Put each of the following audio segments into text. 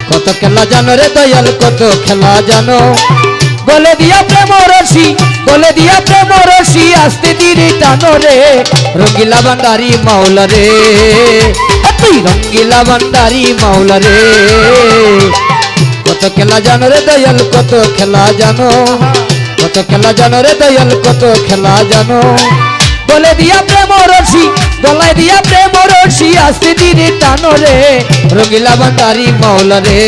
কত খেলা জানো রে দয়াল কত খেলা জানো বলে দিয়া প্রেম রশি বলে দিয়া প্রেম রশি আস্তে ধীরে টানো রে রঙ্গিলা ভান্ডারি মাওলা রে তুই রঙ্গিলা ভান্ডারি মাওলা রে কত খেলা জানো রে দয়াল কত খেলা জানো কত খেলা জানো রে দয়াল কত খেলা জানো বলে দিয়া প্রেম রশি গলায় দিয়া প্রেম রশি আস্তে ধীরে টানো রে রঙ্গিলা ভান্ডারি মাওলা রে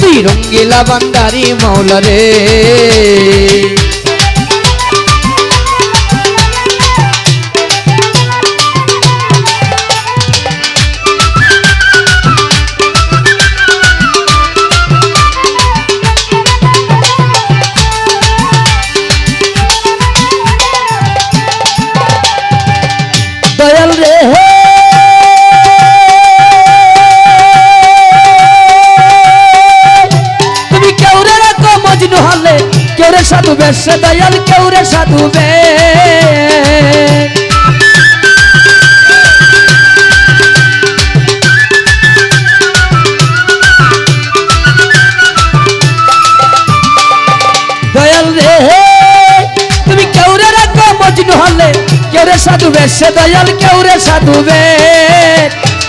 তুই রঙ্গিলা ভান্ডারি মাওলা রে দয়াল রে তুমি কেউ রে রাখো মজনু হলে কেউ রে সাধু বেশ দয়াল কেউ রে সাধু দয়াল রে তুমি কেউ রে রাখো মজনু হলে কেউ রে সাধু বেশ দয়াল কেউ রে সাধু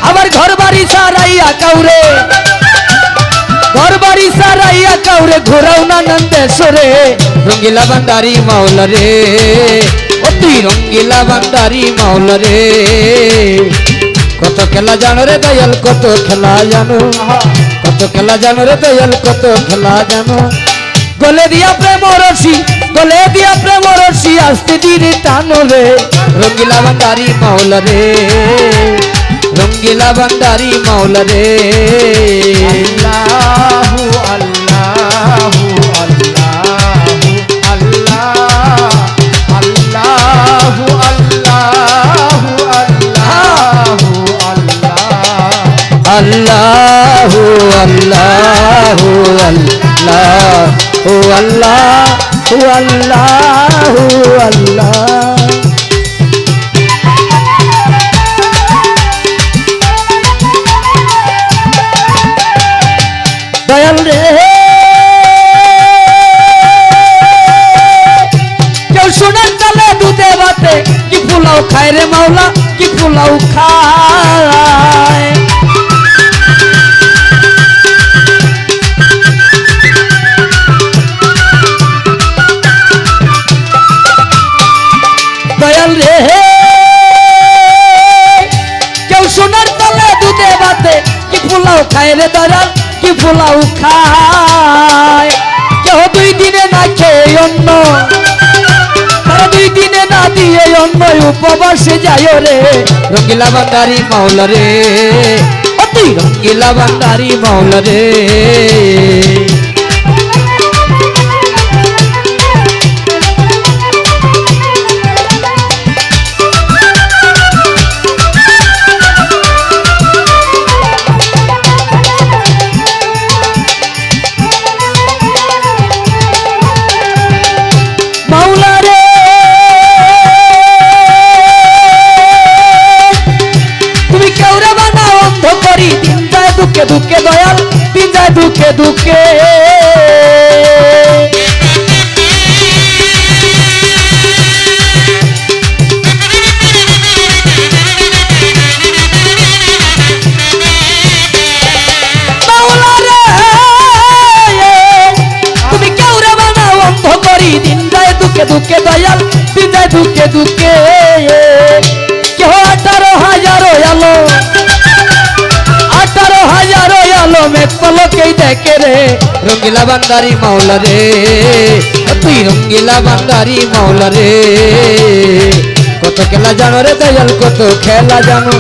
আবার ঘর বাড়ি সারাইয়া কাউরে ঘর বাড়ি সারাইয়া কাউরে ঘোরাও না নন্দেশ্বরে রঙ্গিলা ভান্ডারি মাওলা রে ও তুই রঙ্গিলা ভান্ডারি মাওলা রে কত খেলা জানো রে দয়াল কত খেলা জানো কত খেলা জানো রে দয়াল কত খেলা জানো গলে দিয়া প্রেম রশি গলে দিয়া প্রেম রশি আস্তে ধীরে টানো রে রঙ্গিলা ভান্ডারি মাওলা রে রঙ্গিলা ভান্ডারি মাওলা রে আল্লাহু আল্লাহু আল্লাহু আল্লাহু আল্লাহু আল্লাহু আল্লাহু আল্লাহু আল্লাহু আল্লাহ দয়াল রে কেউ সোনার চালে দুধে ভাতে কি পোলাও খায় রে মাওলা কি পোলাও খায় দয়াল রে কেউ সোনার চালে দুধে ভাতে কি পোলাও খায় রে দয়াল কি পোলাও খায় কেউ 2 দিনে না খেয়ে অন্ন তারা 2 দিনে না দিয়ে অন্ন উপবাসে যায় রে রঙ্গিলা ভান্ডারি মাওলা রে ও তুই রঙ্গিলা ভান্ডারি মাওলা রে দুঃখে দয়াল দিন যায় দুঃখে দুঃখে তুমি কেউ রে বানাও অন্ধ করি দিন যায় দুঃখে দুঃখে দয়াল দিন যায় দুঃখে দুঃখে কেউ 18,000 আলো 18,000 আলো মেঘ পলকেই দেখে রে রঙ্গিলা ভান্ডারি মাওলা রে তুই রঙ্গিলা ভান্ডারি মাওলা রে কত খেলা জানো রে দয়াল কত খেলা জানো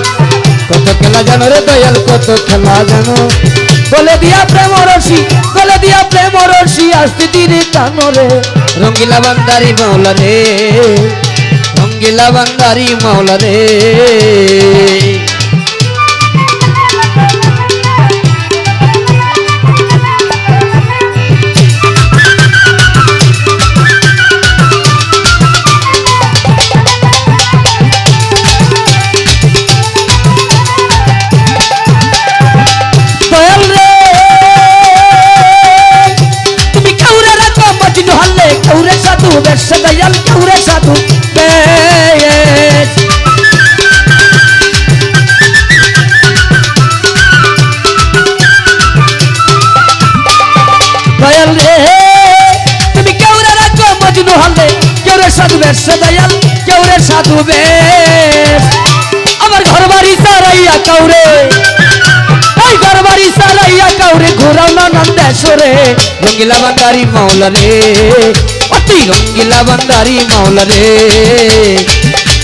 কত খেলা জানো রে দয়াল কত খেলা জানো বলে দিয়া প্রেম রশি বলে দিয়া প্রেম রশি আস্তে ধীরে টানো রে রঙ্গিলা ভান্ডারি মাওলা রে রঙ্গিলা ভান্ডারি মাওলা রে দয়াল রে বেশ দয়াল কেউরে সাধু বেশ দয়াল রে তুমি কেউরে রাখো মজনু হলে কেউরে সাধু বেশ দয়াল কেউরে সাধু বেশ আমার ঘর বাড়ি সারাইয়া কাউরে এই ঘর বাড়ি সারাইয়া কাউরে ঘোরাও না নন্দেশ্বরে রঙ্গিলা বান্দারি মাওলা রে অতি রঙ্গিলা বান্দারি মাওলা রে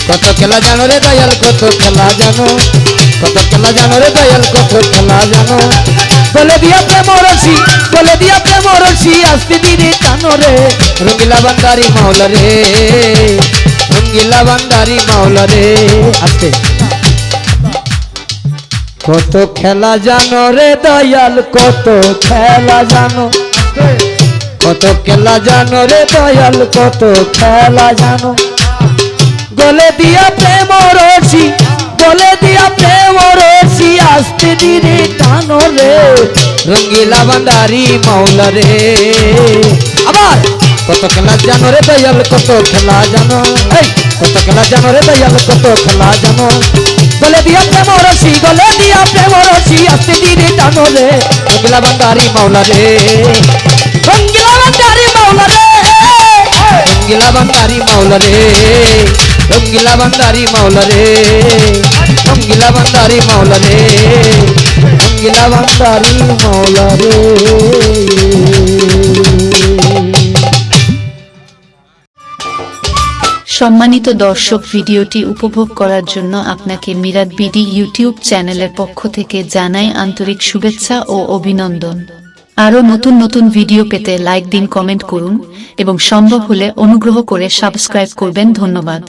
কত খেলা জানো রে দয়াল কত খেলা জানো কত খেলা জানো রে দয়াল কত খেলা জানো বলে দিয়া প্রেম রসি বলে দিয়া প্রেম রসি আসতে দিনে টানো রে রঙ্গিলা বান্দারি মাওলা রে রঙ্গিলা বান্দারি মাওলা রে আস্তে কত খেলা জানো রে দয়াল কত খেলা জানো কত খেলা জানো রে দয়াল কত খেলা জানো গলে দিয়া প্রেম রসি বলে দিয়া প্রেম রসি আসতে দিনে টানো রে রঙ্গিলা বান্দারি মাওলা রে আবার কত খেলা জানো রে দয়াল কত খেলা জানো এই কত খেলা জানো রে দয়াল কত খেলা জানো বলে দিয়া প্রেম রসি গলে দিয়া প্রেম রসি আসতে দিনে টানো রে রঙ্গিলা বান্দারি মাওলা রে রঙ্গিলা বান্দারি মাওলা রে রঙ্গিলা বান্দারি মাওলা রে রঙ্গিলা বান্দারি মাওলা রে রঙ্গিলা বান্দারি মাওলা রে রঙ্গিলা বান্দারি মাওলা রে সম্মানিত দর্শক, ভিডিওটি উপভোগ করার জন্য আপনাকে মিরাদ বিডি ইউটিউব চ্যানেলের পক্ষ থেকে জানাই আন্তরিক শুভেচ্ছা ও অভিনন্দন। আরও নতুন নতুন ভিডিও পেতে লাইক দিন, কমেন্ট করুন এবং সম্ভব হলে অনুগ্রহ করে সাবস্ক্রাইব করবেন। ধন্যবাদ।